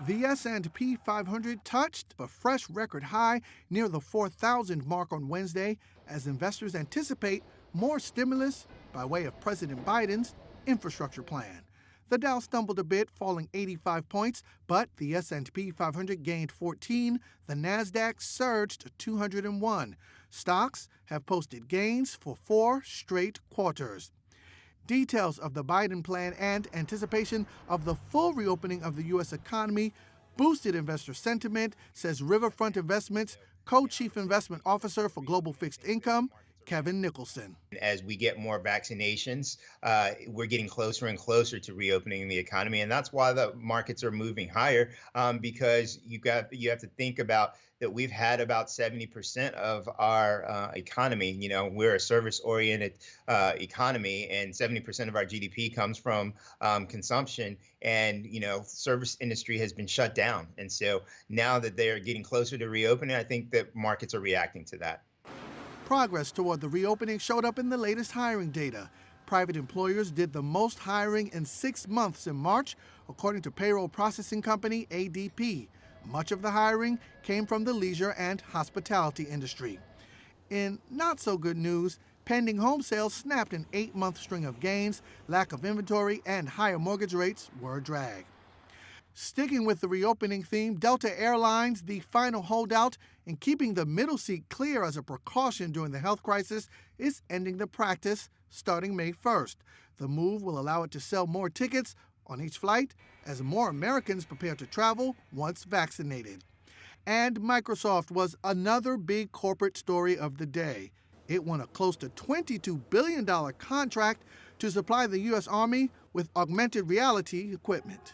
The S&P 500 touched a fresh record high near the 4,000 mark on Wednesday as investors anticipate more stimulus by way of President Biden's infrastructure plan. The Dow stumbled a bit, falling 85 points, but the S&P 500 gained 14. The Nasdaq surged 201. Stocks have posted gains for 4 straight quarters. Details of the Biden plan and anticipation of the full reopening of the U.S. economy boosted investor sentiment, says Riverfront Investments co-chief investment officer for Global Fixed Income, Kevin Nicholson. As we get more vaccinations, we're getting closer and closer to reopening the economy, and that's why the markets are moving higher. Because you have to think about that we've had about 70% of our economy. You know, we're a service-oriented economy, and 70% of our GDP comes from consumption. And service industry has been shut down, and so now that they are getting closer to reopening, I think that markets are reacting to that. Progress toward the reopening showed up in the latest hiring data. Private employers did the most hiring in 6 months in March, according to payroll processing company ADP. Much of the hiring came from the leisure and hospitality industry. In not so good news, pending home sales snapped an 8-month string of gains. Lack of inventory and higher mortgage rates were a drag. Sticking with the reopening theme, Delta Airlines, the final holdout in keeping the middle seat clear as a precaution during the health crisis, is ending the practice starting May 1st. The move will allow it to sell more tickets on each flight as more Americans prepare to travel once vaccinated. And Microsoft was another big corporate story of the day. It won a close to $22 billion contract to supply the U.S. Army with augmented reality equipment.